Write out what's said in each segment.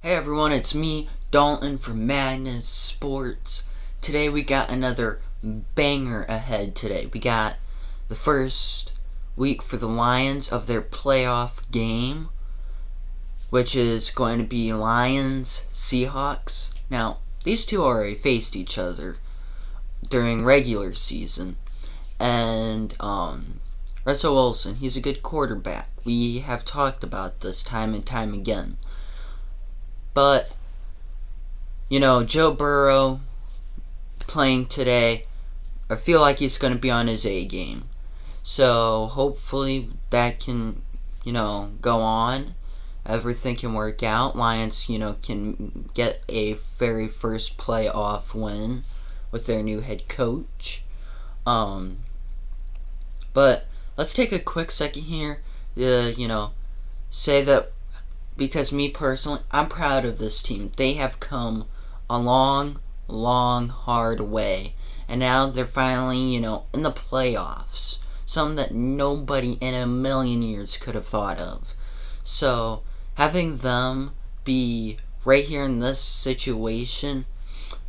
Hey everyone, it's me, Dalton from Madden Sports. Today we got another banger ahead today. We got the first week for the Lions of their playoff game, which is going to be Lions Seahawks. Now, these two already faced each other during regular season. And Russell Wilson, he's a good quarterback. We have talked about this time and time again. But, Joe Burrow playing today, I feel like he's going to be on his A game. So, hopefully that can, go on. Everything can work out. Lions, can get a very first playoff win with their new head coach. But let's take a quick second here to, say that because me personally, I'm proud of this team. They have come a long, hard way. And now they're finally, in the playoffs. Something that nobody in a million years could have thought of. So, having them be right here in this situation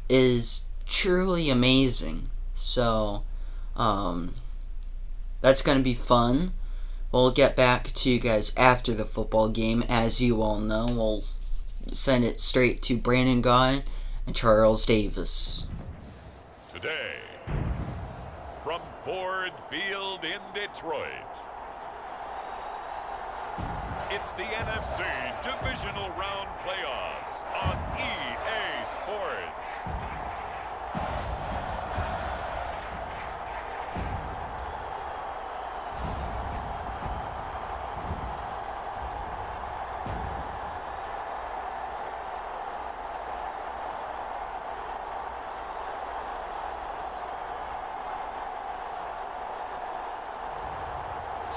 is truly amazing. So, that's going to be fun. We'll get back to you guys after the football game. As you all know, we'll send it straight to Brandon Gaughan and Charles Davis. Today, from Ford Field in Detroit, it's the NFC Divisional Round Playoffs on EA Sports.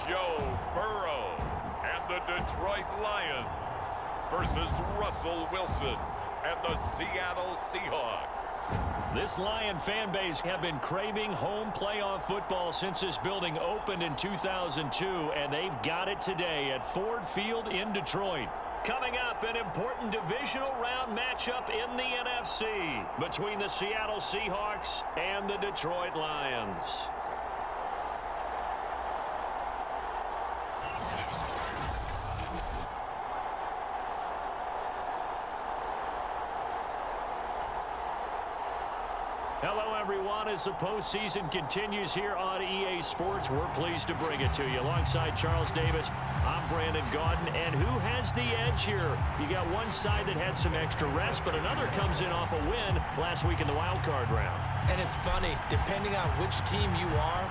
Joe Burrow and the Detroit Lions versus Russell Wilson and the Seattle Seahawks. This Lion fan base have been craving home playoff football since this building opened in 2002, and they've got it today at Ford Field in Detroit. Coming up, an important divisional round matchup in the NFC between the Seattle Seahawks and the Detroit Lions. Hello, everyone. As the postseason continues here on EA Sports, we're pleased to bring it to you. Alongside Charles Davis, I'm Brandon Gaughan. And who has the edge here? You got one side that had some extra rest, but another comes in off a win last week in the wild card round. And it's funny, depending on which team you are,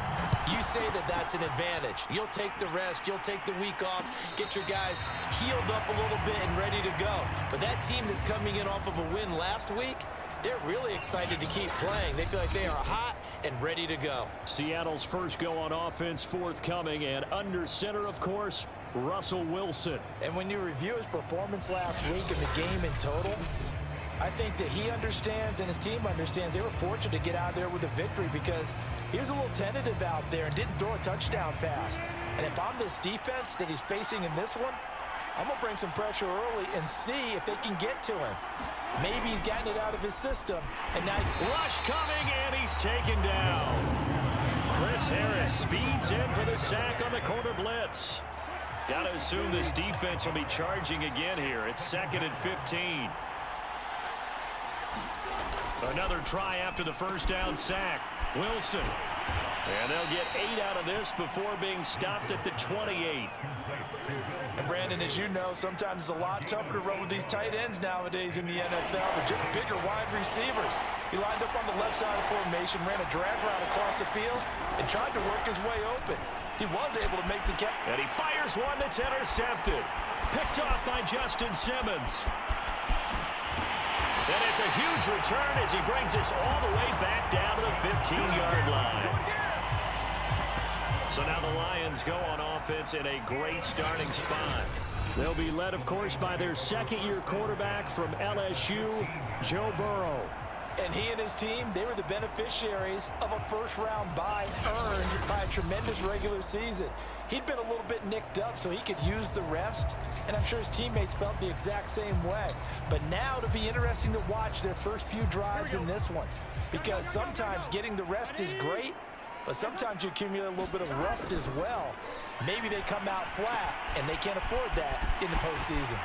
you say that that's an advantage. You'll take the rest, you'll take the week off, get your guys healed up a little bit and ready to go. But that team that's coming in off of a win last week, they're really excited to keep playing. They feel like they are hot and ready to go. Seattle's first go on offense forthcoming, and under center, of course, Russell Wilson. And when you review his performance last week in the game in total, I think that he understands and his team understands they were fortunate to get out there with a victory because he was a little tentative out there and didn't throw a touchdown pass. And if I'm this defense that he's facing in this one, I'm going to bring some pressure early and see if they can get to him. Maybe he's gotten it out of his system. And now rush coming, and he's taken down. Chris Harris speeds in for the sack on the corner blitz. Got to assume this defense will be charging again here. It's 2nd and 15. Another try after the first down sack. Wilson. And they'll get 8 out of this before being stopped at the 28. And Brandon, as you know, sometimes it's a lot tougher to run with these tight ends nowadays in the NFL, but just bigger wide receivers. He lined up on the left side of the formation, ran a drag route across the field, and tried to work his way open. He was able to make the catch. And he fires one that's intercepted. Picked off by Justin Simmons. And it's a huge return as he brings us all the way back down to the 15-yard line. So now the Lions go on offense in a great starting spot. They'll be led, of course, by their second-year quarterback from LSU, Joe Burrow. And he and his team, they were the beneficiaries of a first-round bye earned by a tremendous regular season. He'd been a little bit nicked up, so he could use the rest, and I'm sure his teammates felt the exact same way. But now it'll be interesting to watch their first few drives in this one, because sometimes getting the rest is great, but sometimes you accumulate a little bit of rust as well. Maybe they come out flat, and they can't afford that in the postseason.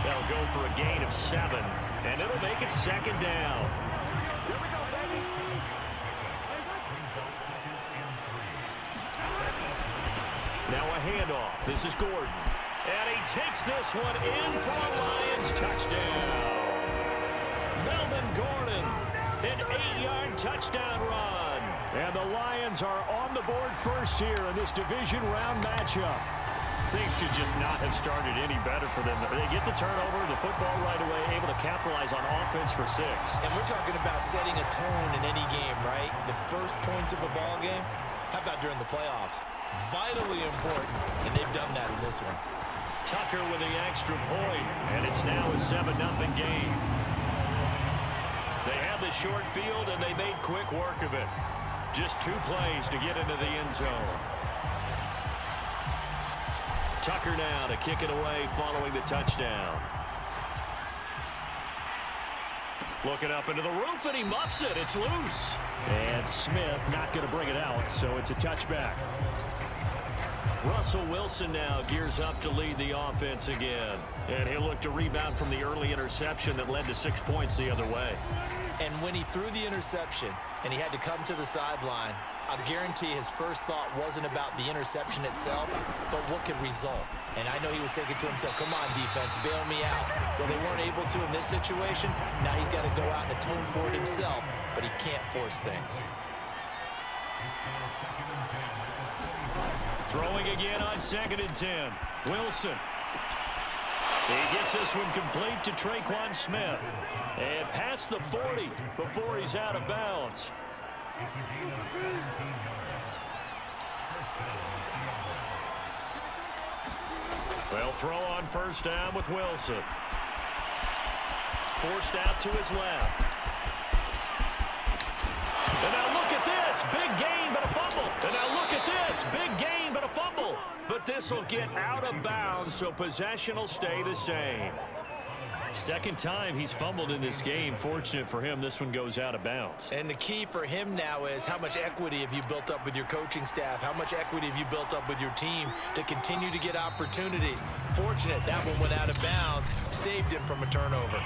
They'll go for a gain of 7, and it'll make it 2nd down. Now a handoff. This is Gordon. And he takes this one in for a Lions touchdown. Melvin Gordon, an 8-yard touchdown run. And the Lions are on the board first here in this division round matchup. Things could just not have started any better for them. They get the turnover, the football right away, able to capitalize on offense for 6. And we're talking about setting a tone in any game, right? The first points of a ball game. How about during the playoffs? Vitally important, and they've done that in this one. Tucker with the extra point, and it's now a 7-0 game. They have the short field, and they made quick work of it. Just 2 plays to get into the end zone. Tucker now to kick it away following the touchdown. Looking up into the roof, and he muffs it. It's loose. And Smith not going to bring it out, so it's a touchback. Russell Wilson now gears up to lead the offense again. And he'll look to rebound from the early interception that led to 6 points the other way. And when he threw the interception and he had to come to the sideline, I guarantee his first thought wasn't about the interception itself, but what could result. And I know he was thinking to himself, come on, defense, bail me out. Well, they weren't able to in this situation. Now he's got to go out and atone for it himself, but he can't force things. Throwing again on 2nd and 10. Wilson. He gets this one complete to Traquan Smith. And past the 40 before he's out of bounds. They'll throw on 1st down with Wilson. Forced out to his left. And now look at this. Big gain, but a fumble. And now look at this. Big gain, but a fumble. But this will get out of bounds, so possession will stay the same. 2nd time he's fumbled in this game. Fortunate for him, this one goes out of bounds. And the key for him now is how much equity have you built up with your coaching staff? How much equity have you built up with your team to continue to get opportunities? Fortunate that one went out of bounds, saved him from a turnover.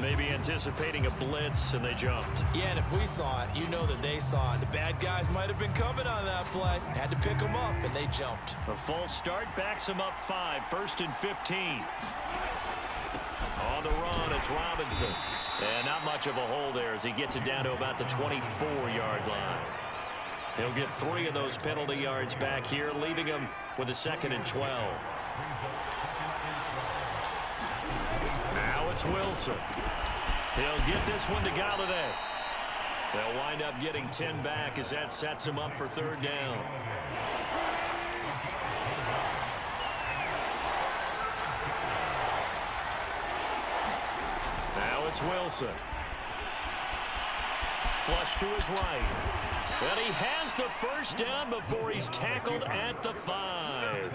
Maybe anticipating a blitz, and they jumped. Yeah, and if we saw it, you know that they saw it. The bad guys might have been coming on that play. Had to pick them up, and they jumped. A false start backs them up 5, 1st and 15. On the run, it's Robinson. And not much of a hole there as he gets it down to about the 24-yard line. He'll get 3 of those penalty yards back here, leaving him with a 2nd and 12. Now it's Wilson. He'll get this one to Galladay. They'll wind up getting 10 back as that sets him up for 3rd down. Now it's Wilson. Flush to his right. And he has the 1st down before he's tackled at the 5.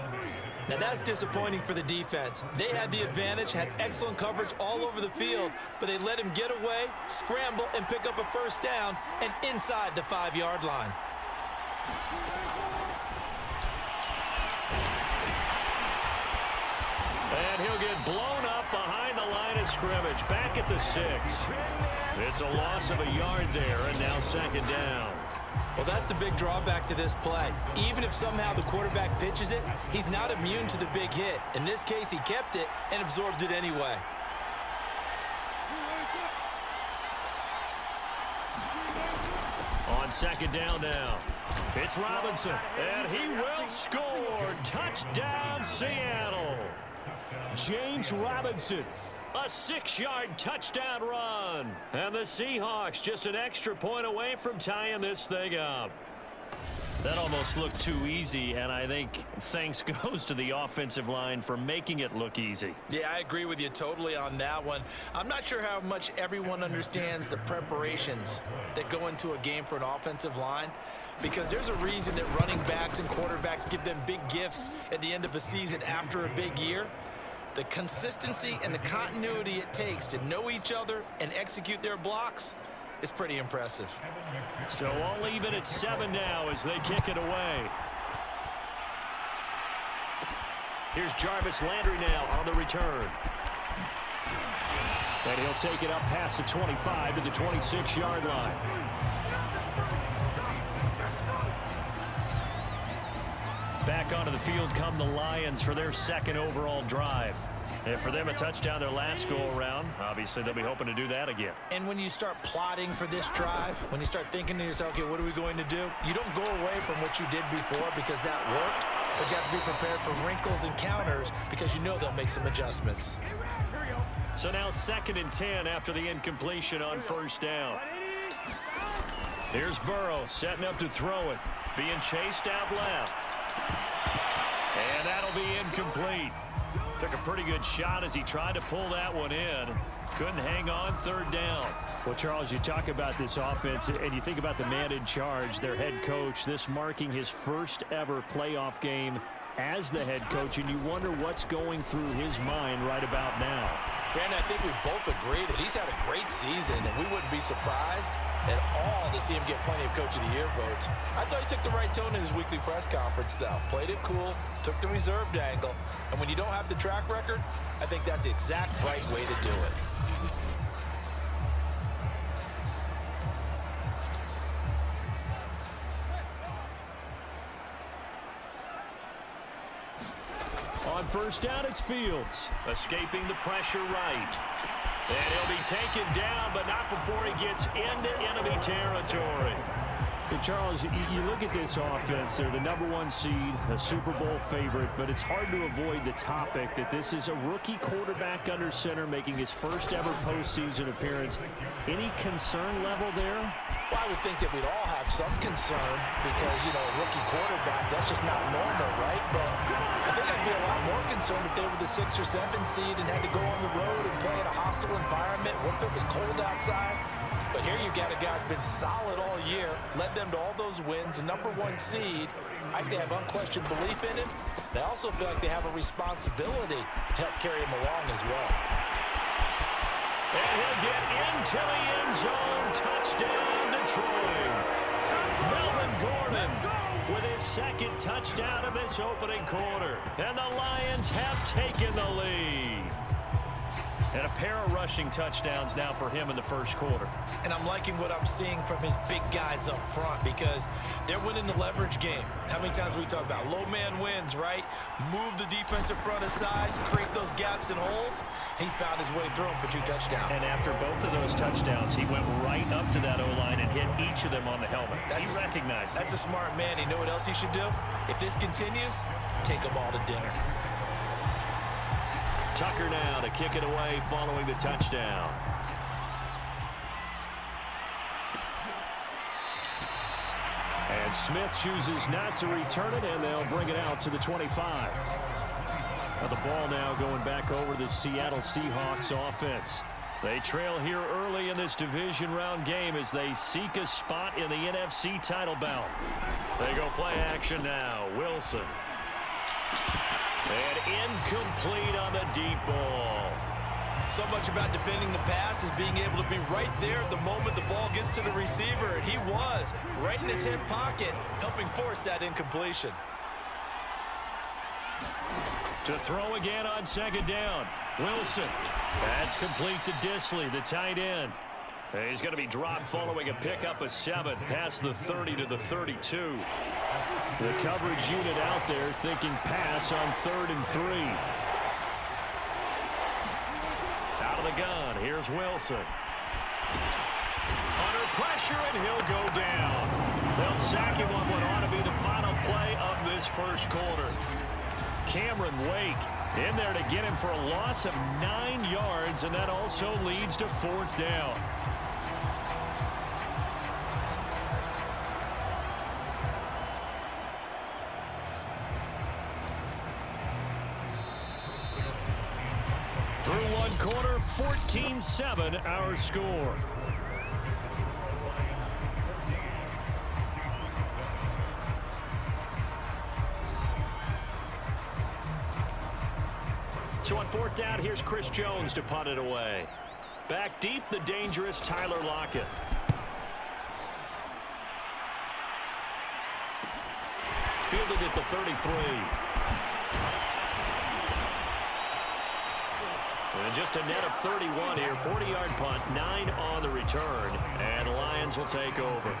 Now that's disappointing for the defense. They had the advantage, had excellent coverage all over the field, but they let him get away, scramble, and pick up a 1st down and inside the 5-yard line. And he'll get blown up behind the line of scrimmage, back at the 6. It's a loss of a yard there, and now 2nd down. Well, that's the big drawback to this play. Even if somehow the quarterback pitches it, he's not immune to the big hit. In this case, he kept it and absorbed it anyway. On 2nd down now, it's Robinson, and he will score. Touchdown, Seattle. James Robinson. A 6-yard touchdown run. And the Seahawks just an extra point away from tying this thing up. That almost looked too easy, and I think thanks goes to the offensive line for making it look easy. Yeah, I agree with you totally on that one. I'm not sure how much everyone understands the preparations that go into a game for an offensive line, because there's a reason that running backs and quarterbacks give them big gifts at the end of a season after a big year. The consistency and the continuity it takes to know each other and execute their blocks is pretty impressive. So all even at 7 now as they kick it away. Here's Jarvis Landry now on the return. And he'll take it up past the 25 to the 26-yard line. Back onto the field come the Lions for their second overall drive. And for them, a touchdown their last go-around. Obviously, they'll be hoping to do that again. And when you start plotting for this drive, when you start thinking to yourself, okay, what are we going to do? You don't go away from what you did before because that worked, but you have to be prepared for wrinkles and counters because you know they'll make some adjustments. So now 2nd and 10 after the incompletion on first down. Here's Burrow setting up to throw it. Being chased out left. And that'll be incomplete. Took a pretty good shot as he tried to pull that one in. Couldn't hang on 3rd down. Well, Charles, you talk about this offense, and you think about the man in charge, their head coach, this marking his first ever playoff game as the head coach, and you wonder what's going through his mind right about now. Brandon, I think we both agree that he's had a great season, and we wouldn't be surprised at all to see him get plenty of Coach of the Year votes. I thought he took the right tone in his weekly press conference, though. Played it cool, took the reserved angle, and when you don't have the track record, I think that's the exact right way to do it. On first down, it's Fields. Escaping the pressure right. And he'll be taken down, but not before he gets into enemy territory. Hey, Charles, you look at this offense. They're the #1 seed, a Super Bowl favorite, but it's hard to avoid the topic that this is a rookie quarterback under center making his first ever postseason appearance. Any concern level there? Well, I would think that we'd all have some concern because, you know, a rookie quarterback, that's just not normal, right? But I think I'd be a lot more concerned if they were the 6 or 7 seed and had to go on the road and play in a hostile environment. What if it was cold outside? But here you got a guy who's been solid all year, led them to all those wins, a #1 seed. I think they have unquestioned belief in him. They also feel like they have a responsibility to help carry him along as well. And he'll get into the end zone. Touchdown, Detroit. Melvin Gordon with his 2nd touchdown of this opening quarter. And the Lions have taken the lead. And a pair of rushing touchdowns now for him in the first quarter. And I'm liking what I'm seeing from his big guys up front because they're winning the leverage game. How many times we talk about low man wins, right? Move the defensive front aside, create those gaps and holes. He's found his way through them for 2 touchdowns. And after both of those touchdowns, he went right up to that O-line and hit each of them on the helmet. He recognized it. That's a smart man. You know what else he should do? If this continues, take them all to dinner. Tucker now to kick it away following the touchdown. And Smith chooses not to return it, and they'll bring it out to the 25. Now the ball now going back over the Seattle Seahawks offense. They trail here early in this division round game as they seek a spot in the NFC title bout. They go play action now. Wilson. And incomplete on the deep ball. So much about defending the pass is being able to be right there the moment the ball gets to the receiver, and he was right in his hip pocket, helping force that incompletion. To throw again on 2nd down. Wilson. That's complete to Disley, the tight end. He's going to be dropped following a pickup of 7 past the 30 to the 32. The coverage unit out there thinking pass on 3rd and 3. Out of the gun, here's Wilson. Under pressure, and he'll go down. They'll sack him on what ought to be the final play of this first quarter. Cameron Wake in there to get him for a loss of 9 yards, and that also leads to 4th down. quarter, 14-7 our score. So on fourth down, here's Chris Jones to punt it away. Back deep, the dangerous Tyler Lockett. Fielded at the 33. And just a net of 31 here. 40-yard punt, 9 on the return. And the Lions will take over.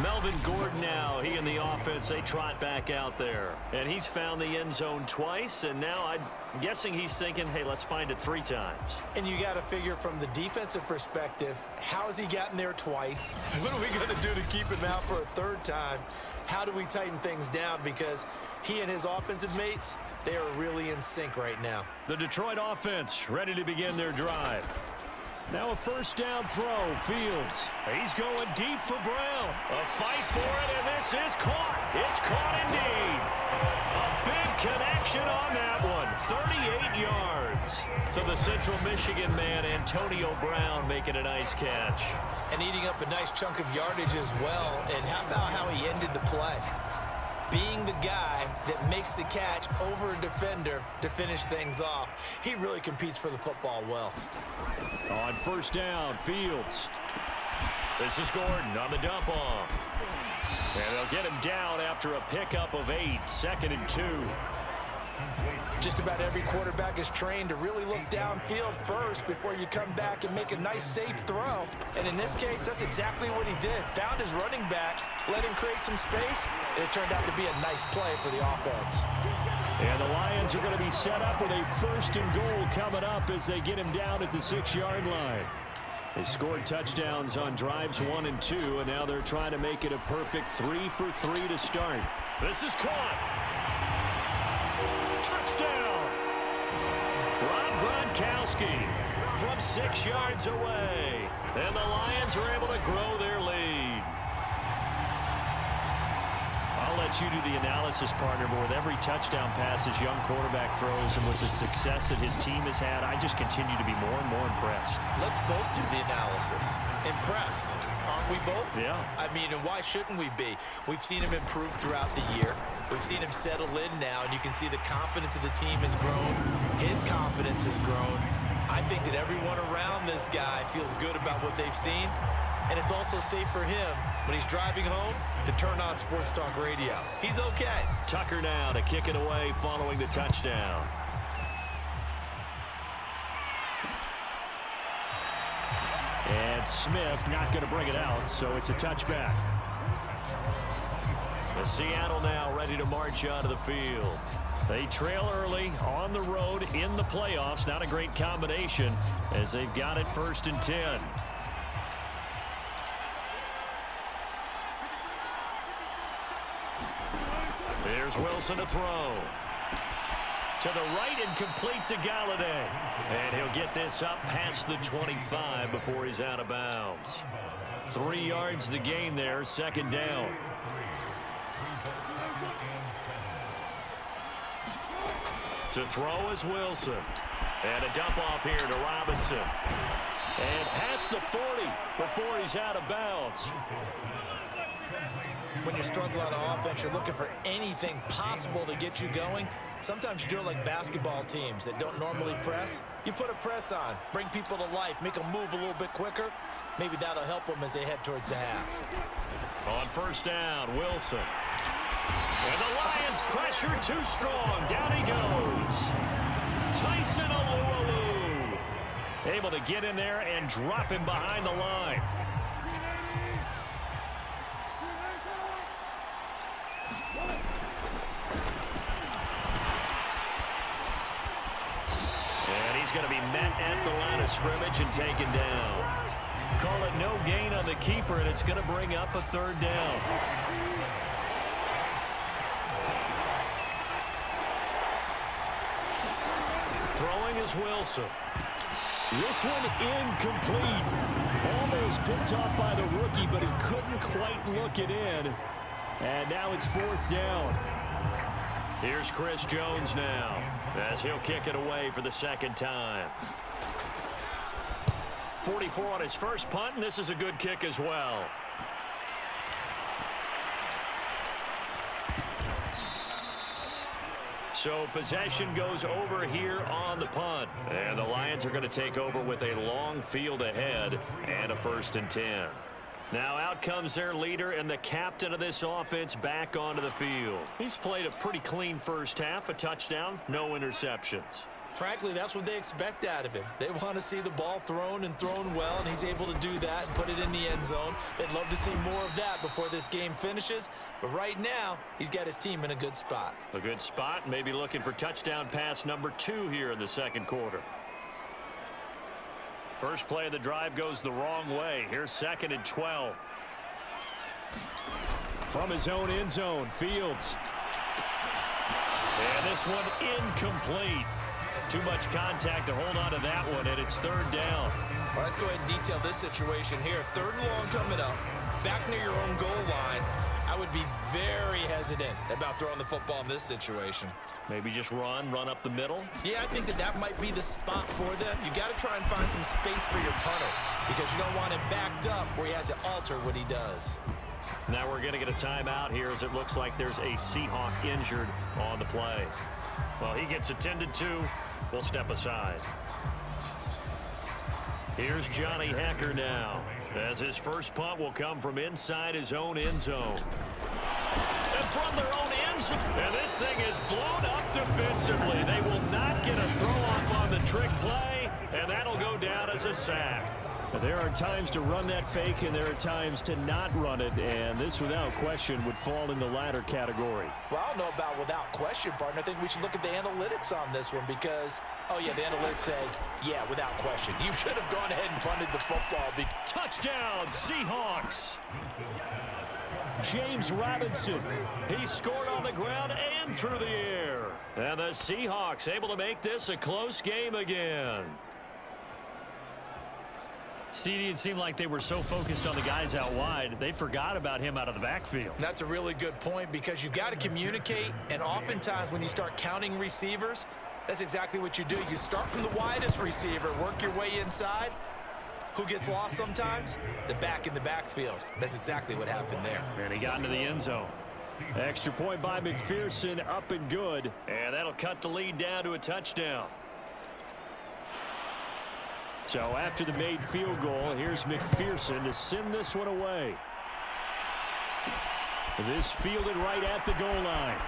Melvin Gordon now, he and the offense, they trot back out there. And he's found the end zone twice, and now I'm guessing he's thinking, hey, let's find it 3 times. And you got to figure from the defensive perspective, how has he gotten there twice? What are we going to do to keep him out for a 3rd time? How do we tighten things down? Because he and his offensive mates, they are really in sync right now. The Detroit offense ready to begin their drive. Now a first down throw, Fields. He's going deep for Brown. A fight for it, and this is caught. It's caught indeed. A big connection on that one. 38 yards. So the Central Michigan man, Antonio Brown, making a nice catch. And eating up a nice chunk of yardage as well. And how about how he ended the play? Being the guy that makes the catch over a defender to finish things off. He really competes for the football well. On first down, Fields. This is Gordon on the dump off. And they'll get him down after a pickup of 8, 2nd and 2. Just about every quarterback is trained to really look downfield first before you come back and make a nice, safe throw. And in this case, that's exactly what he did. Found his running back, let him create some space, and it turned out to be a nice play for the offense. And the Lions are going to be set up with a 1st and goal coming up as they get him down at the 6-yard line. They scored touchdowns on drives 1 and 2, and now they're trying to make it a perfect 3 for 3 to start. This is caught. Touchdown! Rob Gronkowski from 6 yards away. And the Lions are able to grow their lead. I'll let you do the analysis, partner, but with every touchdown pass his young quarterback throws and with the success that his team has had, I just continue to be more and more impressed. Let's both do the analysis. Impressed. Aren't we both? Yeah. I mean, and why shouldn't we be? We've seen him improve throughout the year. We've seen him settle in now, and you can see the confidence of the team has grown. His confidence has grown. I think that everyone around this guy feels good about what they've seen, and it's also safe for him when he's driving home to turn on Sports Talk Radio. He's okay. Tucker now to kick it away following the touchdown. And Smith not going to bring it out, so it's a touchback. The Seattle now ready to march out of the field. They trail early on the road in the playoffs. Not a great combination as they've got it 1st and 10. There's Wilson to throw. To the right and complete to Galladay. And he'll get this up past the 25 before he's out of bounds. 3 yards the gain there, 2nd down. To throw is Wilson. And a dump off here to Robinson. And past the 40 before he's out of bounds. When you're struggling on offense, you're looking for anything possible to get you going. Sometimes you do it like basketball teams that don't normally press. You put a press on, bring people to life, make them move a little bit quicker. Maybe that'll help them as they head towards the half. On first down, Wilson. And the Lions pressure too strong. Down he goes. Tyson Alualu able to get in there and drop him behind the line. And he's going to be met at the line of scrimmage and taken down. Call it no gain on the keeper, and it's going to bring up a 3rd down. Throwing is Wilson. This one incomplete. Almost picked off by the rookie, but he couldn't quite look it in. And now it's 4th down. Here's Chris Jones now as he'll kick it away for the 2nd time. 44 on his first punt, and this is a good kick as well. So possession goes over here on the punt. And the Lions are going to take over with a long field ahead and a 1st and 10. Now out comes their leader and the captain of this offense back onto the field. He's played a pretty clean first half, a touchdown, no interceptions. Frankly, that's what they expect out of him. They want to see the ball thrown and thrown well, and he's able to do that and put it in the end zone. They'd love to see more of that before this game finishes. But right now, he's got his team in a good spot. A good spot, maybe looking for touchdown pass number 2 here in the second quarter. First play of the drive goes the wrong way. Here's 2nd and 12. From his own end zone, Fields. And this one incomplete. Too much contact to hold on to that one, and it's 3rd down. Well, let's go ahead and detail this situation here. 3rd and long coming up, back near your own goal line. I would be very hesitant about throwing the football in this situation. Maybe just run up the middle. Yeah, I think that might be the spot for them. You got to try and find some space for your punter because you don't want him backed up where he has to alter what he does. Now we're going to get a timeout here as it looks like there's a Seahawk injured on the play. Well, he gets attended to. We'll step aside. Here's Johnny Hecker now, as his first punt will come from inside his own end zone. And from their own end zone. And this thing is blown up defensively. They will not get a throw-off on the trick play, and that'll go down as a sack. There are times to run that fake, and there are times to not run it, and this, without question, would fall in the latter category. Well, I don't know about without question, partner. I think we should look at the analytics on this one because, oh, yeah, the analytics say, yeah, without question. You should have gone ahead and punted the football. Touchdown, Seahawks! James Robinson. He scored on the ground and through the air. And the Seahawks able to make this a close game again. CD, it seemed like they were so focused on the guys out wide, they forgot about him out of the backfield. That's a really good point because you've got to communicate, and oftentimes when you start counting receivers, that's exactly what you do. You start from the widest receiver, work your way inside. Who gets lost sometimes? The back in the backfield. That's exactly what happened there. And he got into the end zone. Extra point by McPherson, up and good. And that'll cut the lead down to a touchdown. So after the made field goal, here's McPherson to send this one away. This fielded right at the goal line.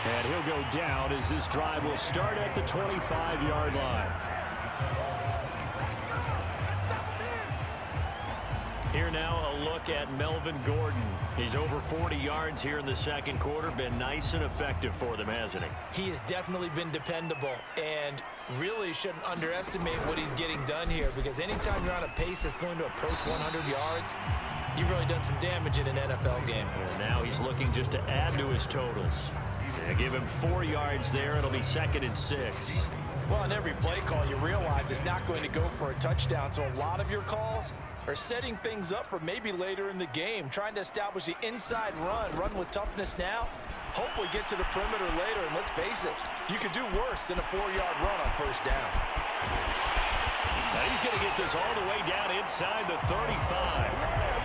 And he'll go down as this drive will start at the 25-yard line. Here now a look at Melvin Gordon. He's over 40 yards here in the second quarter. Been nice and effective for them, hasn't he? He has definitely been dependable and really shouldn't underestimate what he's getting done here because anytime you're on a pace that's going to approach 100 yards, you've really done some damage in an NFL game. And now he's looking just to add to his totals. Give him 4 yards there. It'll be 2nd and 6. Well, on every play call, you realize it's not going to go for a touchdown, so a lot of your calls are setting things up for maybe later in the game, trying to establish the inside run with toughness now, hopefully get to the perimeter later, and let's face it, you could do worse than a 4-yard run on first down. Now he's going to get this all the way down inside the 35.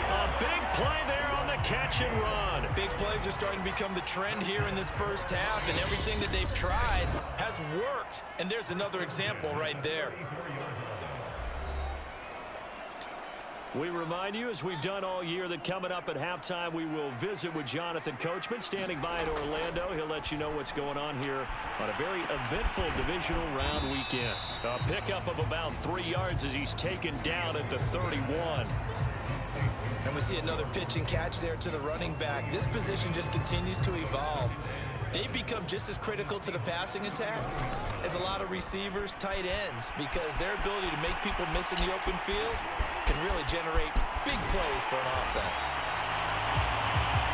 A big play there on the catch and run. Big plays are starting to become the trend here in this first half, and everything that they've tried has worked. And there's another example right there. We remind you, as we've done all year, that coming up at halftime, we will visit with Jonathan Coachman, standing by in Orlando. He'll let you know what's going on here on a very eventful divisional round weekend. A pickup of about 3 yards as he's taken down at the 31. And we see another pitch and catch there to the running back. This position just continues to evolve. They become just as critical to the passing attack as a lot of receivers, tight ends, because their ability to make people miss in the open field can really generate big plays for an offense.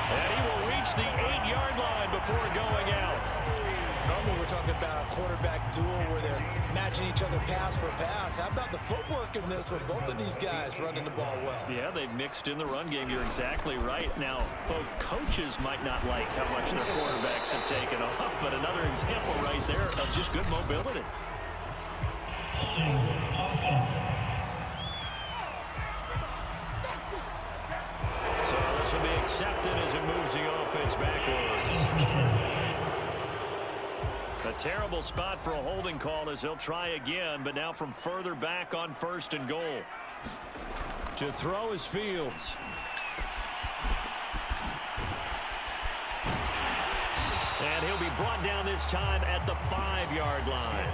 And he will reach the 8-yard line before going out. Normally we're talking about a quarterback duel where they're matching each other pass for pass. How about the footwork in this with both of these guys running the ball well? Yeah, they've mixed in the run game. You're exactly right. Now, both coaches might not like how much their quarterbacks have taken off, but another example right there of just good mobility. So this will be accepted as it moves the offense backwards. A terrible spot for a holding call as they'll try again, but now from further back on 1st and goal. To throw is Fields. And he'll be brought down this time at the 5-yard line.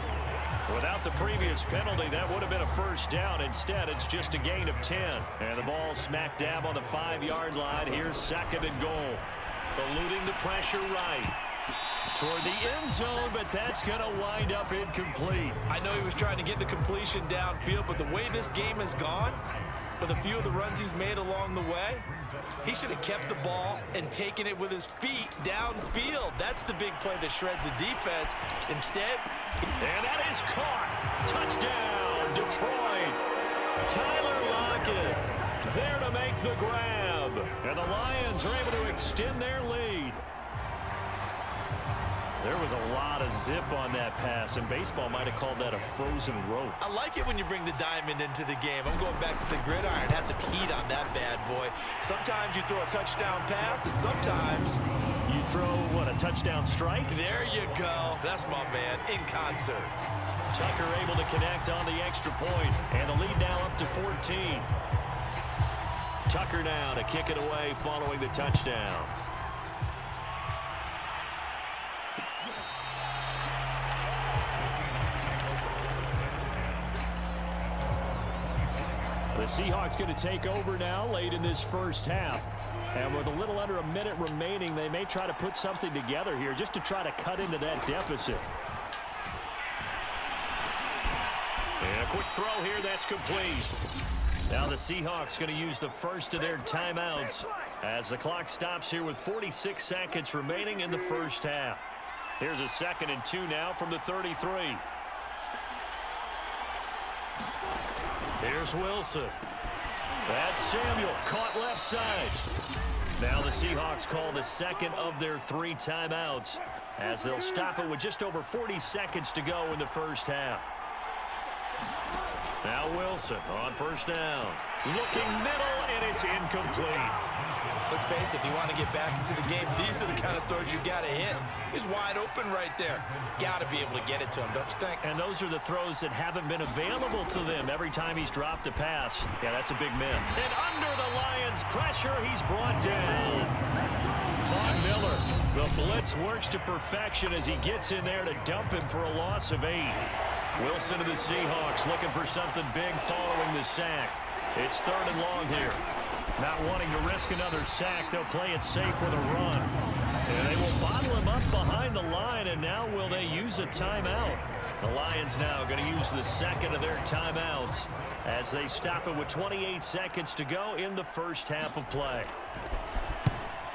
Without the previous penalty, that would have been a first down. Instead, it's just a gain of 10. And the ball smack dab on the 5-yard line. Here's 2nd and goal. Eluding the pressure right toward the end zone, but that's going to wind up incomplete. I know he was trying to get the completion downfield, but the way this game has gone, with a few of the runs he's made along the way, he should have kept the ball and taken it with his feet downfield. That's the big play that shreds the defense. Instead, and that is caught. Touchdown, Detroit. Tyler Lockett there to make the grab. And the Lions are able to extend their lead. There was a lot of zip on that pass, and baseball might have called that a frozen rope. I like it when you bring the diamond into the game. I'm going back to the gridiron. Had some heat on that bad boy. Sometimes you throw a touchdown pass, and sometimes you throw, what, a touchdown strike? There you go. That's my man, in concert. Tucker able to connect on the extra point, and the lead now up to 14. Tucker now to kick it away following the touchdown. The Seahawks going to take over now late in this first half. And with a little under a minute remaining, they may try to put something together here just to try to cut into that deficit. And a quick throw here, that's complete. Now the Seahawks going to use the first of their timeouts as the clock stops here with 46 seconds remaining in the first half. Here's a 2nd and 2 now from the 33. Here's Wilson. That's Samuel, caught left side. Now the Seahawks call the second of their 3 timeouts as they'll stop it with just over 40 seconds to go in the first half. Now Wilson on 1st down. Looking middle, and it's incomplete. Let's face it, if you want to get back into the game, these are the kind of throws you got to hit. He's wide open right there. Got to be able to get it to him, don't you think? And those are the throws that haven't been available to them every time he's dropped a pass. Yeah, that's a big miss. And under the Lions' pressure, he's brought down. Von Miller, the blitz works to perfection as he gets in there to dump him for a loss of 8. Wilson to the Seahawks looking for something big following the sack. It's 3rd and long here. Not wanting to risk another sack, they'll play it safe with a run. And they will bottle him up behind the line, and now will they use a timeout? The Lions now going to use the 2nd of their timeouts as they stop it with 28 seconds to go in the first half of play.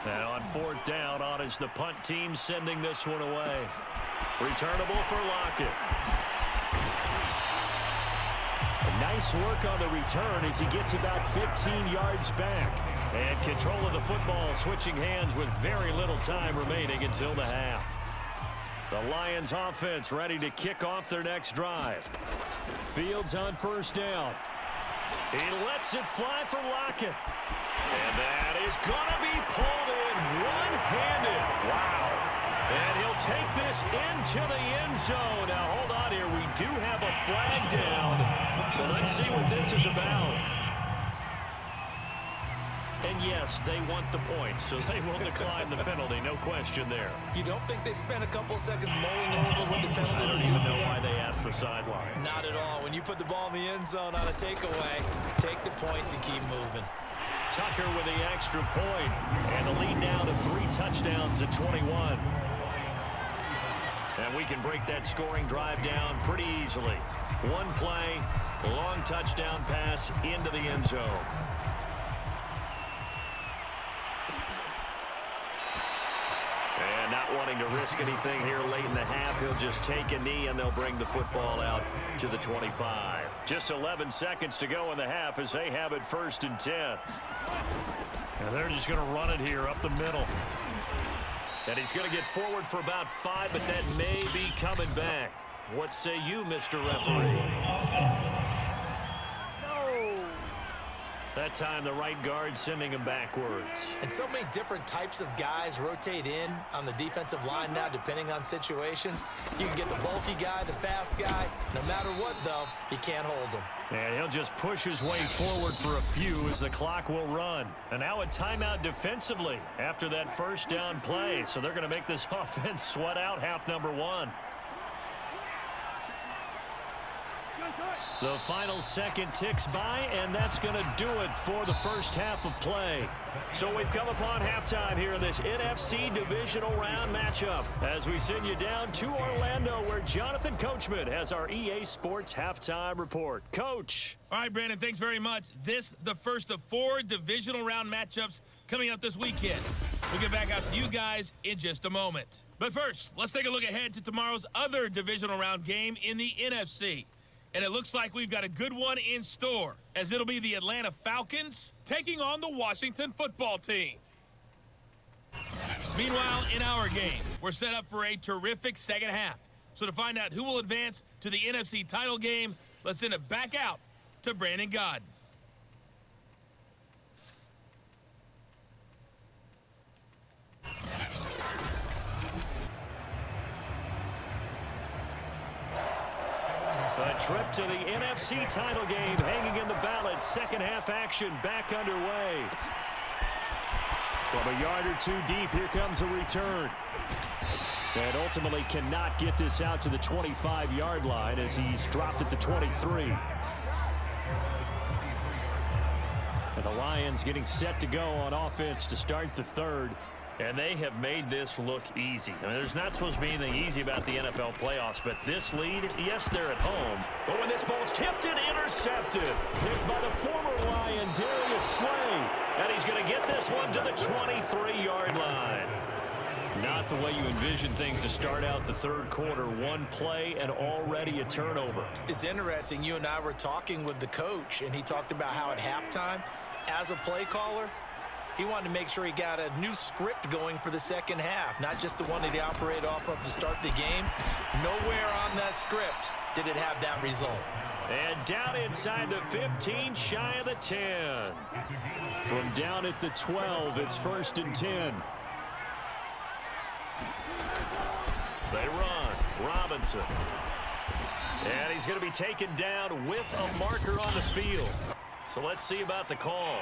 And on 4th down, on is the punt team sending this one away. Returnable for Lockett. Nice work on the return as he gets about 15 yards back. And control of the football switching hands with very little time remaining until the half. The Lions offense ready to kick off their next drive. Fields on 1st down. He lets it fly from Lockett. And that is going to be pulled in one-handed. Wow. And he'll take this into the end zone. Now, hold on here. We do have a flag down. So let's see what this is about. And yes, they want the points, so they will decline the penalty. No question there. You don't think they spent a couple seconds mulling over what the penalty? I don't even know why they asked the sideline. Not at all. When you put the ball in the end zone on a takeaway, take the points and keep moving. Tucker with the extra point, and the lead now to 3 touchdowns at 21. And we can break that scoring drive down pretty easily. One play, long touchdown pass into the end zone. And not wanting to risk anything here late in the half, he'll just take a knee and they'll bring the football out to the 25. Just 11 seconds to go in the half as they have it 1st and 10. And they're just going to run it here up the middle. And he's going to get forward for about 5, but that may be coming back. What say you, Mr. Referee? That time the right guard sending him backwards. And so many different types of guys rotate in on the defensive line now, depending on situations. You can get the bulky guy, the fast guy. No matter what, though, you can't hold him. And he'll just push his way forward for a few as the clock will run. And now a timeout defensively after that first down play. So they're going to make this offense sweat out half number one. The final second ticks by, and that's going to do it for the first half of play. So we've come upon halftime here in this NFC divisional round matchup as we send you down to Orlando where Jonathan Coachman has our EA Sports halftime report. Coach. All right, Brandon, thanks very much. This, the first of 4 divisional round matchups coming up this weekend. We'll get back out to you guys in just a moment. But first, let's take a look ahead to tomorrow's other divisional round game in the NFC. And it looks like we've got a good one in store, as it'll be the Atlanta Falcons taking on the Washington football team. Meanwhile, in our game, we're set up for a terrific second half. So to find out who will advance to the NFC title game, let's send it back out to Brandon Godden. A trip to the NFC title game hanging in the balance. Second half action back underway. From a yard or two deep, here comes a return. And ultimately cannot get this out to the 25-yard line as he's dropped at the 23. And the Lions getting set to go on offense to start the third. And they have made this look easy. I mean, there's not supposed to be anything easy about the NFL playoffs, but this lead, yes, they're at home. But when this ball's tipped and intercepted, picked by the former Lion, Darius Slay. And he's going to get this one to the 23-yard line. Not the way you envision things to start out the third quarter. One play and already a turnover. It's interesting. You and I were talking with the coach, and he talked about how at halftime, as a play caller, he wanted to make sure he got a new script going for the second half, not just the one that he operated off of to start the game. Nowhere on that script did it have that result. And down inside the 15, shy of the 10. From down at the 12, it's 1st and 10. They run. Robinson. And he's going to be taken down with a marker on the field. So let's see about the call.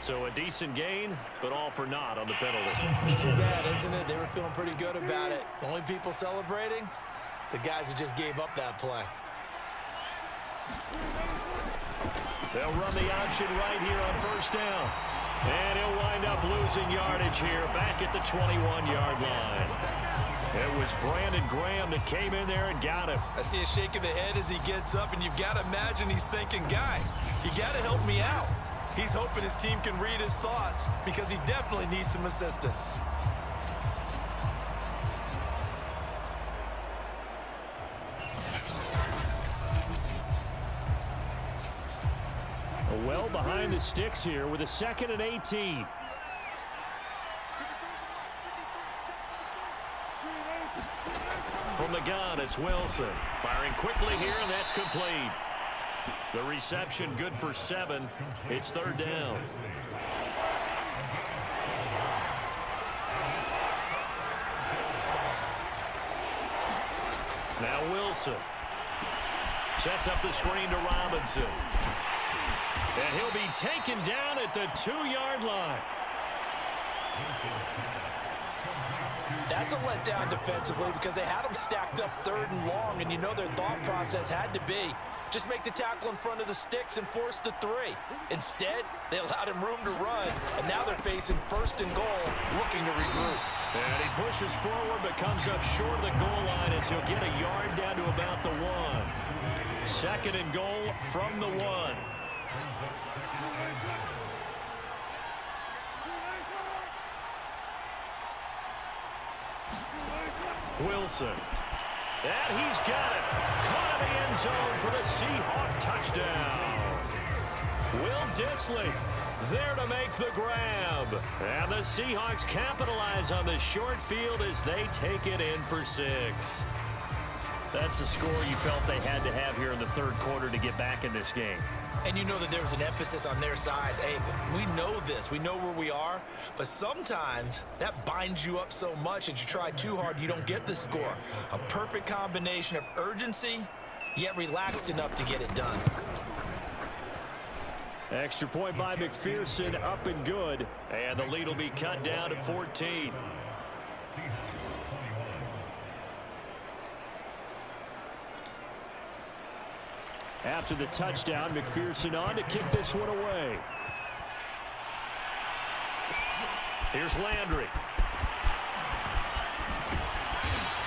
So a decent gain, but all for naught on the penalty. It's too bad, isn't it? They were feeling pretty good about it. The only people celebrating, the guys who just gave up that play. They'll run the option right here on first down. And he'll wind up losing yardage here back at the 21-yard line. It was Brandon Graham that came in there and got him. I see a shake of the head as he gets up, and you've got to imagine he's thinking, guys, you got to help me out. He's hoping his team can read his thoughts because he definitely needs some assistance. Well behind the sticks here with a 2nd and 18. From the gun, it's Wilson. Firing quickly here, and that's complete. The reception good for 7. It's 3rd down. Now Wilson. Sets up the screen to Robinson. And he'll be taken down at the 2-yard line. That's a letdown defensively because they had him stacked up 3rd and long, and you know their thought process had to be just make the tackle in front of the sticks and force the 3. Instead, they allowed him room to run, and now they're facing 1st and goal, looking to regroup. And he pushes forward but comes up short of the goal line as he'll get a yard down to about the 1. 2nd and goal from the 1. Wilson. And he's got it. Caught in the end zone for the Seahawks touchdown. Will Dissly there to make the grab. And the Seahawks capitalize on the short field as they take it in for 6. That's the score you felt they had to have here in the third quarter to get back in this game. And you know that there was an emphasis on their side. Hey, we know this. We know where we are. But sometimes that binds you up so much that you try too hard, you don't get the score. A perfect combination of urgency, yet relaxed enough to get it done. Extra point by McPherson, up and good. And the lead will be cut down to 14. After the touchdown, McPherson on to kick this one away. Here's Landry.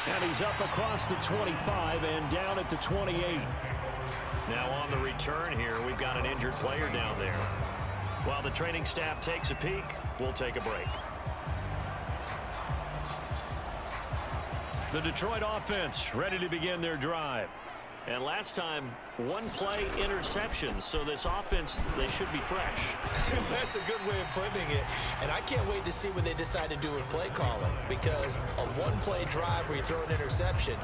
And he's up across the 25 and down at the 28. Now on the return here, we've got an injured player down there. While the training staff takes a peek, we'll take a break. The Detroit offense ready to begin their drive. And last time, one play interception. So this offense, they should be fresh. That's a good way of putting it. And I can't wait to see what they decide to do with play calling. Because a one-play drive where you throw an interception,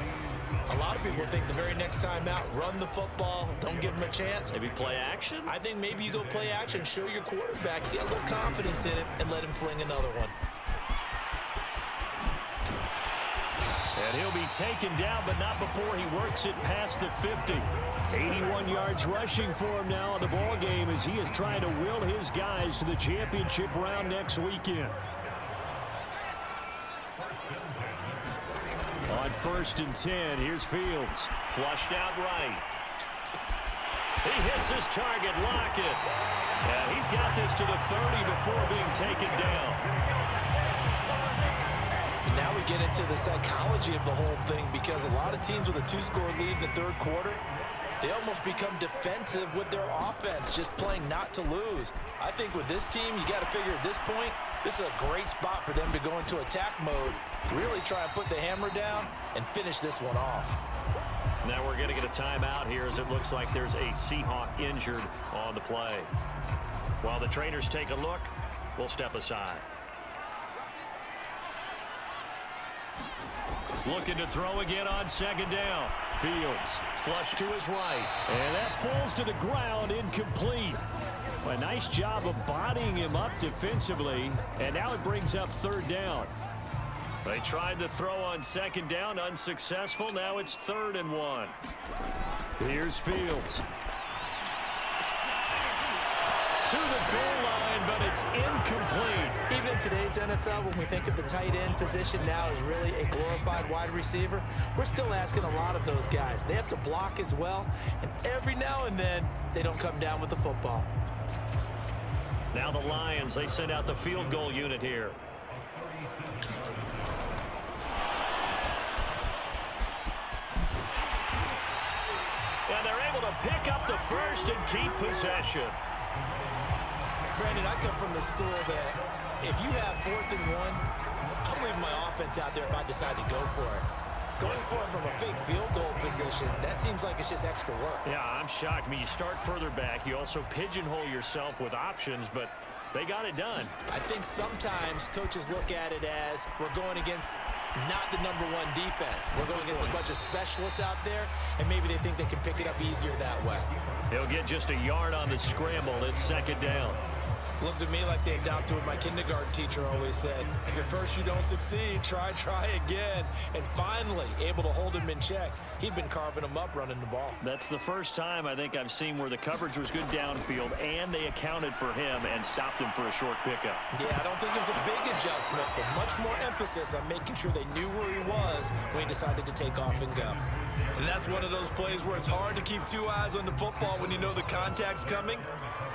a lot of people think the very next time out, run the football, don't give them a chance. Maybe play action? I think maybe you go play action, show your quarterback, get a little confidence in it, and let him fling another one. And he'll be taken down, but not before he works it past the 50. 81 yards rushing for him now in the ball game as he is trying to will his guys to the championship round next weekend. On 1st and 10, here's Fields. Flushed out right. He hits his target, Lockett. And he's got this to the 30 before being taken down. Now we get into the psychology of the whole thing, because a lot of teams with a 2-score lead in the third quarter, they almost become defensive with their offense, just playing not to lose. I think with this team, you got to figure at this point, this is a great spot for them to go into attack mode, really try and put the hammer down and finish this one off. Now we're going to get a timeout here as it looks like there's a Seahawk injured on the play. While the trainers take a look, we'll step aside. Looking to throw again on 2nd down. Fields flush to his right. And that falls to the ground, incomplete. A nice job of bodying him up defensively. And now it brings up 3rd down. They tried the throw on 2nd down, unsuccessful. Now it's 3rd and 1. Here's Fields. To the goal line, but it's incomplete. Even in today's NFL, when we think of the tight end position now as really a glorified wide receiver, we're still asking a lot of those guys. They have to block as well, and every now and then, they don't come down with the football. Now the Lions, they send out the field goal unit here. And they're able to pick up the first and keep possession. Brandon, I come from the school that if you have 4th and 1, I'm leaving my offense out there if I decide to go for it. Going for it from a fake field goal position, that seems like it's just extra work. Yeah, I'm shocked. I mean, you start further back. You also pigeonhole yourself with options, but they got it done. I think sometimes coaches look at it as we're going against not the #1 defense. We're going against a bunch of specialists out there, and maybe they think they can pick it up easier that way. He'll get just a yard on the scramble. It's 2nd down. Looked at me like they adopted what my kindergarten teacher always said. If at first you don't succeed, try again. And finally, able to hold him in check. He'd been carving him up running the ball. That's the first time I think I've seen where the coverage was good downfield and they accounted for him and stopped him for a short pickup. Yeah, I don't think it was a big adjustment, but much more emphasis on making sure they knew where he was when he decided to take off and go. And that's one of those plays where it's hard to keep 2 eyes on the football when you know the contact's coming,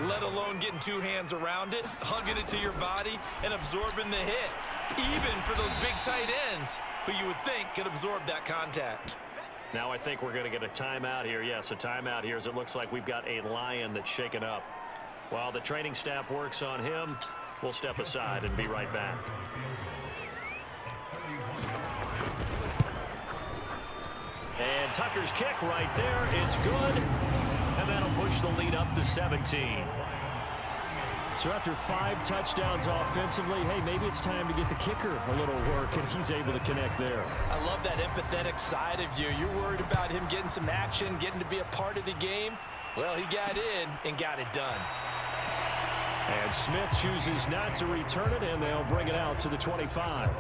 let alone getting 2 hands around it, hugging it to your body, and absorbing the hit, even for those big tight ends who you would think could absorb that contact. Now I think we're going to get a timeout here. Yes, a timeout here as it looks like we've got a Lion that's shaken up. While the training staff works on him, we'll step aside and be right back. And Tucker's kick right there. It's good. And that'll push the lead up to 17. So after 5 touchdowns offensively, hey, maybe it's time to get the kicker a little work, and he's able to connect there. I love that empathetic side of you. You're worried about him getting some action, getting to be a part of the game. Well, he got in and got it done. And Smith chooses not to return it, and they'll bring it out to the 25.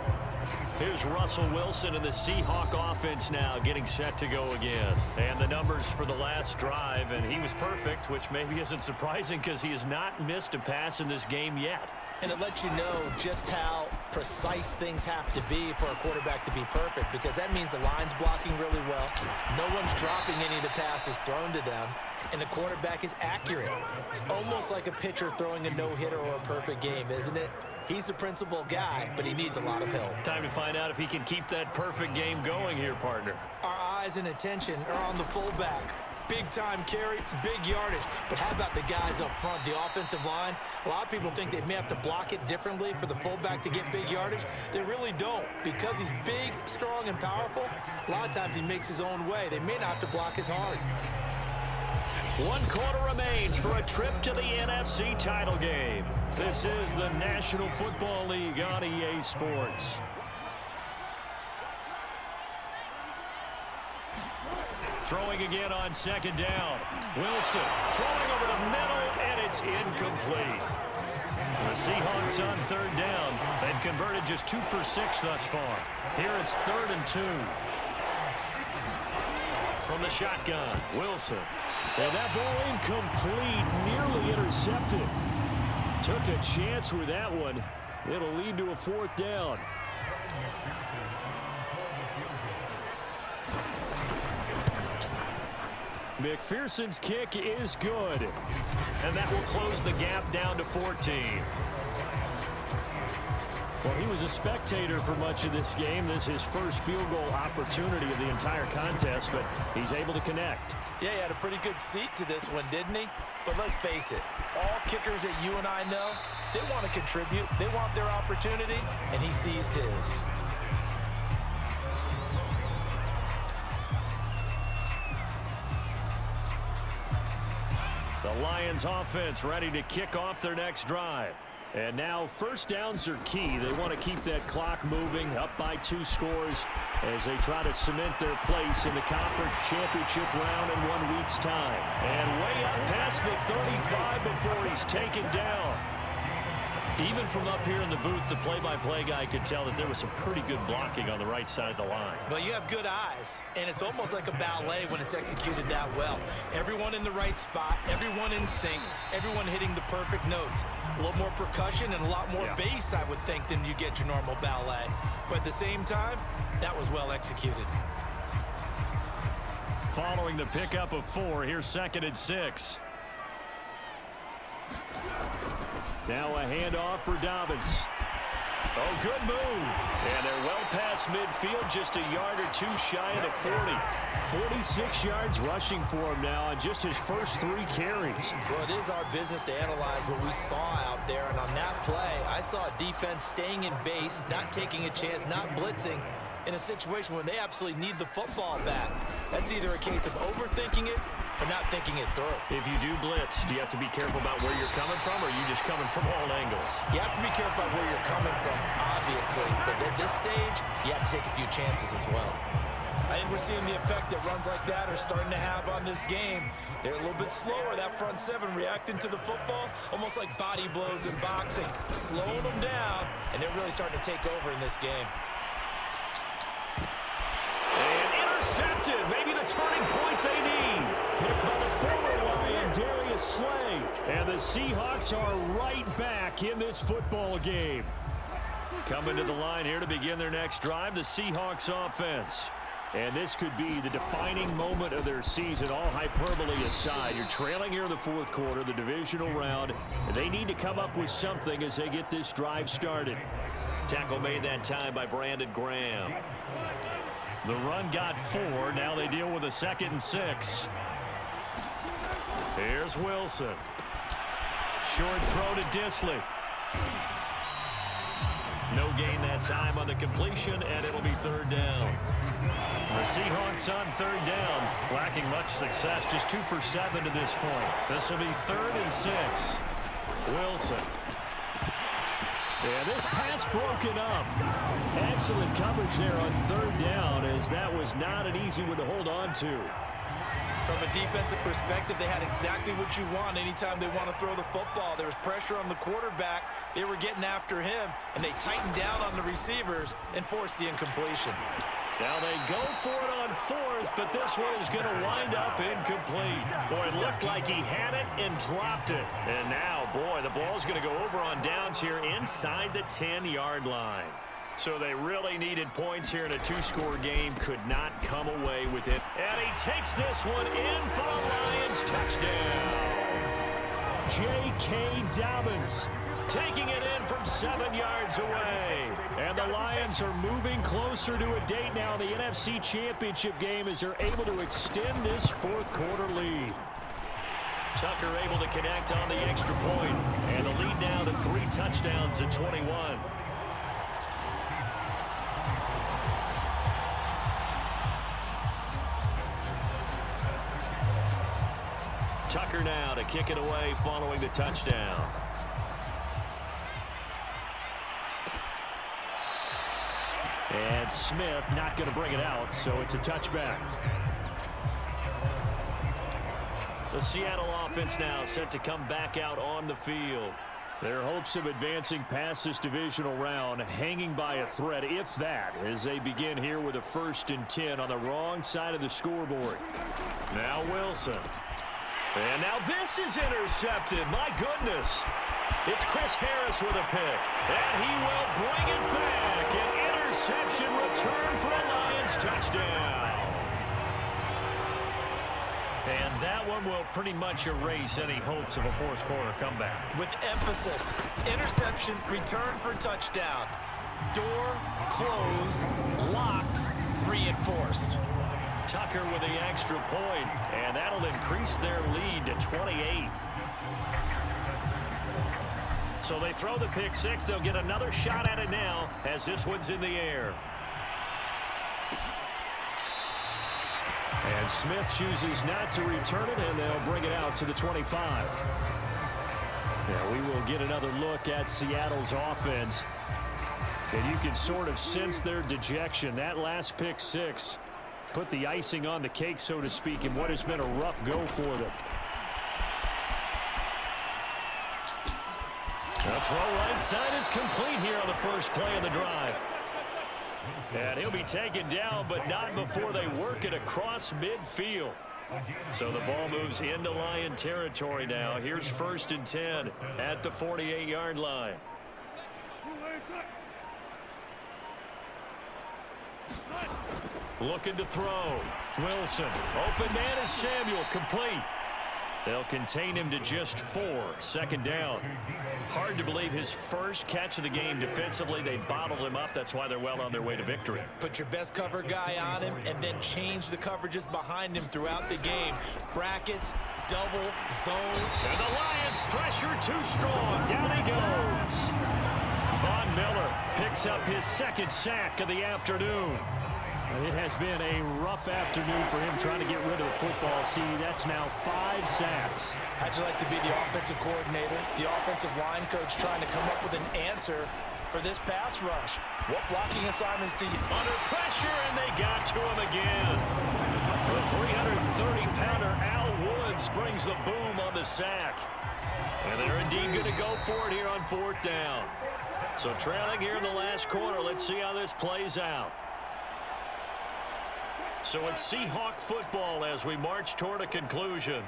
Here's Russell Wilson and the Seahawk offense now getting set to go again. And the numbers for the last drive, and he was perfect, which maybe isn't surprising because he has not missed a pass in this game yet. And it lets you know just how precise things have to be for a quarterback to be perfect, because that means the line's blocking really well. No one's dropping any of the passes thrown to them, and the quarterback is accurate. It's almost like a pitcher throwing a no-hitter or a perfect game, isn't it? He's the principal guy, but he needs a lot of help. Time to find out if he can keep that perfect game going here, partner. Our eyes and attention are on the fullback. Big time carry, big yardage. But how about the guys up front, the offensive line? A lot of people think they may have to block it differently for the fullback to get big yardage. They really don't. Because he's big, strong, and powerful, a lot of times he makes his own way. They may not have to block as hard. 1 quarter remains for a trip to the NFC title game. This is the National Football League on EA Sports. Throwing again on 2nd down. Wilson throwing over the middle, and it's incomplete. The Seahawks on 3rd down. They've converted just 2 for 6 thus far. Here it's 3rd and 2. From the shotgun, Wilson. And that ball incomplete, nearly intercepted. Took a chance with that one. It'll lead to a 4th down. McPherson's kick is good. And that will close the gap down to 14. Well, he was a spectator for much of this game. This is his first field goal opportunity of the entire contest, but he's able to connect. Yeah, he had a pretty good seat to this one, didn't he? But let's face it, all kickers that you and I know, they want to contribute. They want their opportunity, and he seized his. The Lions offense ready to kick off their next drive. And now 1st downs are key. They want to keep that clock moving, up by 2 scores as they try to cement their place in the conference championship round in 1 week's time. And way up past the 35 before he's taken down. Even from up here in the booth, the play-by-play guy could tell that there was some pretty good blocking on the right side of the line. Well, you have good eyes, and it's almost like a ballet when it's executed that well. Everyone in the right spot, everyone in sync, everyone hitting the perfect notes. A little more percussion and a lot more bass, I would think, than you get your normal ballet. But at the same time, that was well executed. Following the pickup of 4, here's 2nd and 6. Now a handoff for Dobbins. Oh, good move. And they're well past midfield, just a yard or 2 shy of the 40. 46 yards rushing for him now on just his first 3 carries. Well, it is our business to analyze what we saw out there. And on that play, I saw a defense staying in base, not taking a chance, not blitzing in a situation where they absolutely need the football back. That's either a case of overthinking it or not thinking it through. If you do blitz, do you have to be careful about where you're coming from, or are you just coming from all angles? You have to be careful about where you're coming from, obviously. But at this stage, you have to take a few chances as well. I think we're seeing the effect that runs like that are starting to have on this game. They're a little bit slower, that front 7, reacting to the football, almost like body blows in boxing, slowing them down, and they're really starting to take over in this game. And intercepted, maybe the turning point they need. Hit by the former Lion, Darius Slay. And the Seahawks are right back in this football game. Coming to the line here to begin their next drive, the Seahawks offense. And this could be the defining moment of their season, all hyperbole aside. You're trailing here in the 4th quarter, the divisional round, and they need to come up with something as they get this drive started. Tackle made that time by Brandon Graham. The run got 4. Now they deal with a 2nd and 6. Here's Wilson. Short throw to Disley. No gain that time on the completion, and it'll be 3rd down. The Seahawks on 3rd down, lacking much success, just 2 for 7 to this point. This will be 3rd and 6. Wilson. And this pass broken up. Excellent coverage there on third down, as that was not an easy one to hold on to. From a defensive perspective, they had exactly what you want anytime they want to throw the football. There was pressure on the quarterback. They were getting after him, and they tightened down on the receivers and forced the incompletion. Now they go for it on fourth, but this one is going to wind up incomplete. Boy, it looked like he had it and dropped it. And now, boy, the ball's going to go over on downs here inside the 10-yard line. So they really needed points here in a two-score game. Could not come away with it. And he takes this one in for a Lions touchdown. J.K. Dobbins taking it in from 7 yards away. And the Lions are moving closer to a date now in the NFC Championship game as they're able to extend this fourth quarter lead. Tucker able to connect on the extra point. And the lead now to 3 touchdowns at 21. Tucker now to kick it away following the touchdown. And Smith not going to bring it out, so it's a touchback. The Seattle offense now set to come back out on the field. Their hopes of advancing past this divisional round hanging by a thread, if that, as they begin here with a 1st and 10 on the wrong side of the scoreboard. Now Wilson. And now this is intercepted. My goodness. It's Chris Harris with a pick. And he will bring it back. An interception return for a Lions touchdown. And that one will pretty much erase any hopes of a fourth quarter comeback. With emphasis, interception, return for touchdown. Door closed, locked, reinforced. Tucker with the extra point, and that'll increase their lead to 28. So they throw the pick six. They'll get another shot at it now as this one's in the air. And Smith chooses not to return it, and they'll bring it out to the 25. Now we will get another look at Seattle's offense. And you can sort of sense their dejection. That last pick six put the icing on the cake, so to speak, in what has been a rough go for them. The throw right side is complete here on the first play of the drive. And he'll be taken down, but not before they work it across midfield. So the ball moves into Lion territory now. Here's 1st and 10 at the 48-yard line. Looking to throw. Wilson. Open man is Samuel. Complete. They'll contain him to just 4. 2nd down. Hard to believe his first catch of the game defensively. They bottled him up. That's why they're well on their way to victory. Put your best cover guy on him and then change the coverages behind him throughout the game. Brackets, double, zone. And the Lions pressure too strong. Down he goes. Von Miller picks up his 2nd sack of the afternoon. It has been a rough afternoon for him trying to get rid of the football. See, that's now 5 sacks. How'd you like to be the offensive coordinator, the offensive line coach trying to come up with an answer for this pass rush? What blocking assignments do you... Under pressure, and they got to him again. The 330-pounder Al Woods brings the boom on the sack. And they're indeed going to go for it here on 4th down. So trailing here in the last quarter, let's see how this plays out. So it's Seahawk football as we march toward a conclusion.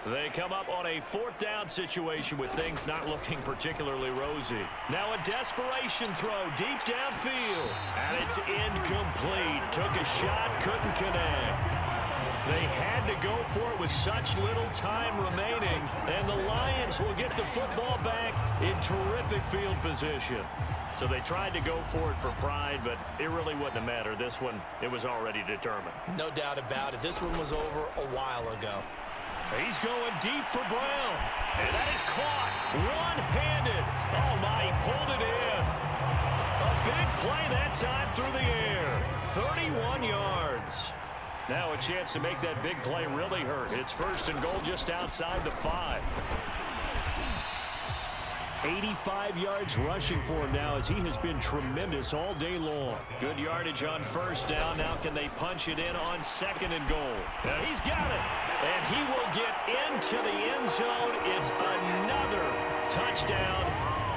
They come up on a 4th down situation with things not looking particularly rosy. Now a desperation throw deep downfield. And it's incomplete. Took a shot, couldn't connect. They had to go for it with such little time remaining. And the Lions will get the football back in terrific field position. So they tried to go for it for pride, but it really wouldn't have mattered. This one, it was already determined. No doubt about it. This one was over a while ago. He's going deep for Brown. And that is caught. One-handed. Oh, my, he pulled it in. A big play that time through the air. 31 yards. Now a chance to make that big play really hurt. It's 1st and goal just outside the 5. 85 yards rushing for him now as he has been tremendous all day long. Good yardage on first down. Now can they punch it in on second and goal? Now he's got it. And he will get into the end zone. It's another touchdown.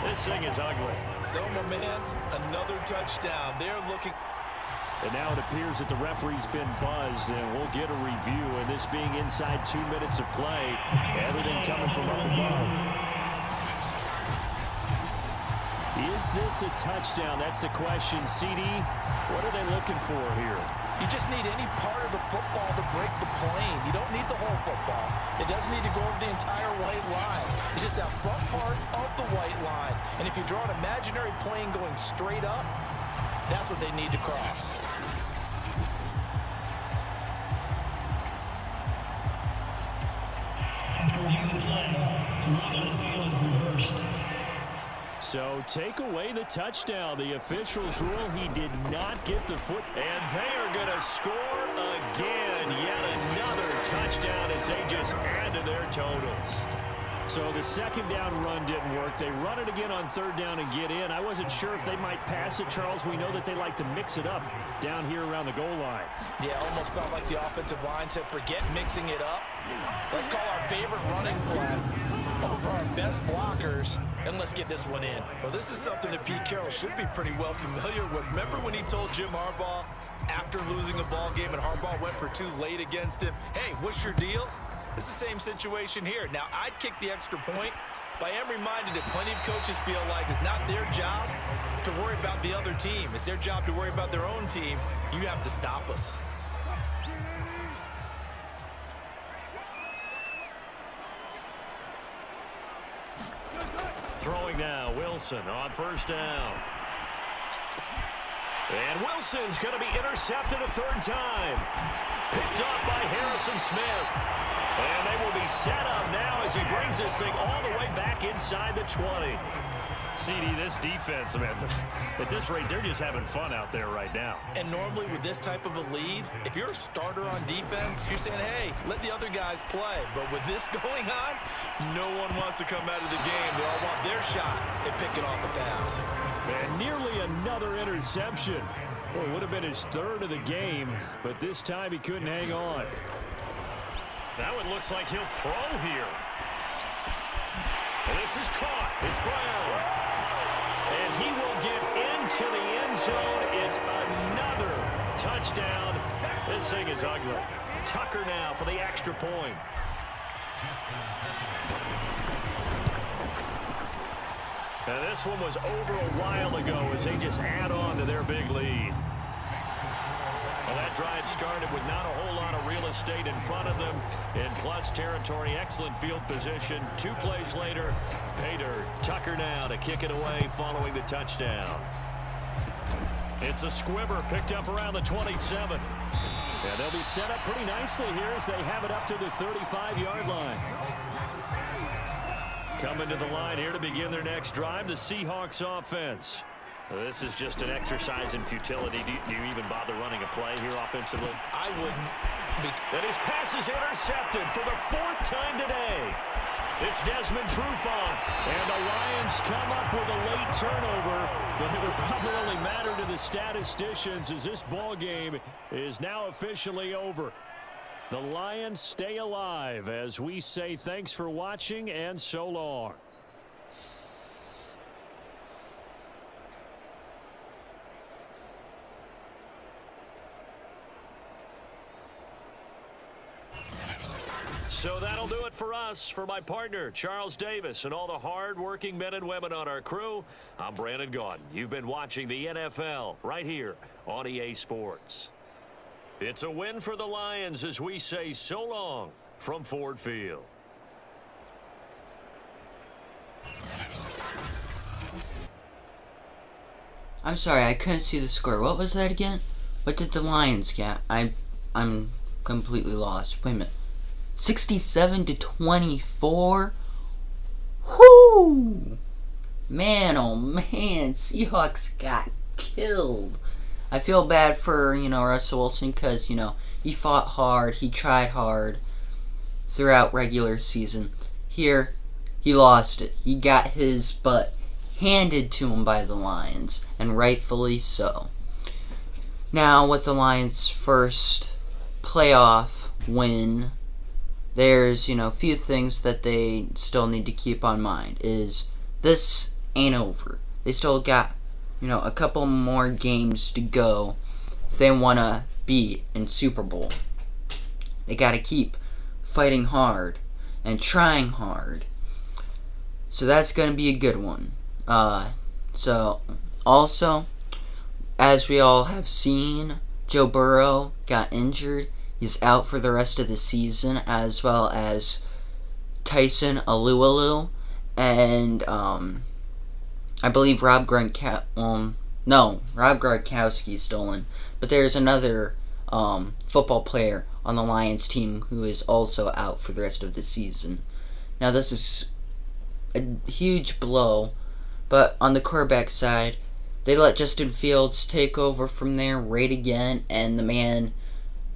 This thing is ugly. So, my man, another touchdown. They're looking. And now it appears that the referee's been buzzed, and we'll get a review. And this being inside 2 minutes of play, everything coming from up above. Is this a touchdown? That's the question. CD, what are they looking for here? You just need any part of the football to break the plane. You don't need the whole football. It doesn't need to go over the entire white line. It's just that front part of the white line. And if you draw an imaginary plane going straight up, that's what they need to cross. After reviewing the play, the ruling on the field is reversed. So take away the touchdown. The officials rule he did not get the foot. And they are going to score again. Yet another touchdown as they just add to their totals. So the second down run didn't work. They run it again on third down and get in. I wasn't sure if they might pass it, Charles. We know that they like to mix it up down here around the goal line. Yeah, almost felt like the offensive line said, forget mixing it up. Let's call our favorite running play over our best blockers, and let's get this one in. Well, this is something that Pete Carroll should be pretty well familiar with. Remember when he told Jim Harbaugh after losing a ball game and Harbaugh went for 2 late against him, hey, what's your deal? It's the same situation here. Now, I'd kick the extra point, but I am reminded that plenty of coaches feel like it's not their job to worry about the other team. It's their job to worry about their own team. You have to stop us. Throwing now, Wilson on first down. And Wilson's going to be intercepted a third time. Picked off by Harrison Smith. And they will be set up now as he brings this thing all the way back inside the 20. CD, this defense, man, at this rate, they're just having fun out there right now. And normally with this type of a lead, if you're a starter on defense, you're saying, hey, let the other guys play. But with this going on, no one wants to come out of the game. They all want their shot at picking off a pass. And nearly another interception. Well, it would have been his third of the game, but this time he couldn't hang on. That one looks like he'll throw here. And this is caught. It's Brown. And he will get into the end zone. It's another touchdown. This thing is ugly. Tucker now for the extra point. And this one was over a while ago as they just add on to their big lead. Well, that drive started with not a whole lot of real estate in front of them in plus territory. Excellent field position. 2 plays later, pay dirt. Tucker now to kick it away following the touchdown. It's a squibber picked up around the 27. And they'll be set up pretty nicely here as they have it up to the 35-yard line. Coming to the line here to begin their next drive, the Seahawks offense. This is just an exercise in futility. Do you even bother running a play here offensively? I wouldn't. And his pass is intercepted for the 4th time today. It's Desmond Trufant. And the Lions come up with a late turnover, but it would probably only matter to the statisticians as this ball game is now officially over. The Lions stay alive as we say thanks for watching and so long. So that'll do it for us. For my partner, Charles Davis, and all the hard-working men and women on our crew, I'm Brandon Gaudin. You've been watching the NFL right here on EA Sports. It's a win for the Lions as we say so long from Ford Field. I'm sorry, I couldn't see the score. What was that again? What did the Lions get? I'm completely lost. Wait a minute. 67-24? Whoo! Man, oh man, Seahawks got killed. I feel bad for, Russell Wilson because, he fought hard, he tried hard throughout regular season. Here, he lost it. He got his butt handed to him by the Lions, and rightfully so. Now, with the Lions' first playoff win, there's, a few things that they still need to keep on mind. Is this ain't over. They still got, a couple more games to go if they want to be in Super Bowl. They got to keep fighting hard and trying hard. So that's going to be a good one. So, also, as we all have seen, Joe Burrow got injured. He's out for the rest of the season, as well as Tyson Alualu and I believe Rob Gronkowski's stolen. But there's another football player on the Lions team who is also out for the rest of the season. Now, this is a huge blow, but on the quarterback side, they let Justin Fields take over from there right again, and the man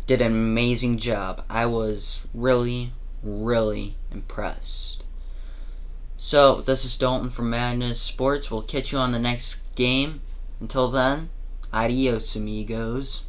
did an amazing job. I was really, really impressed. So, this is Dalton from Madden Sports. We'll catch you on the next game. Until then, adios, amigos.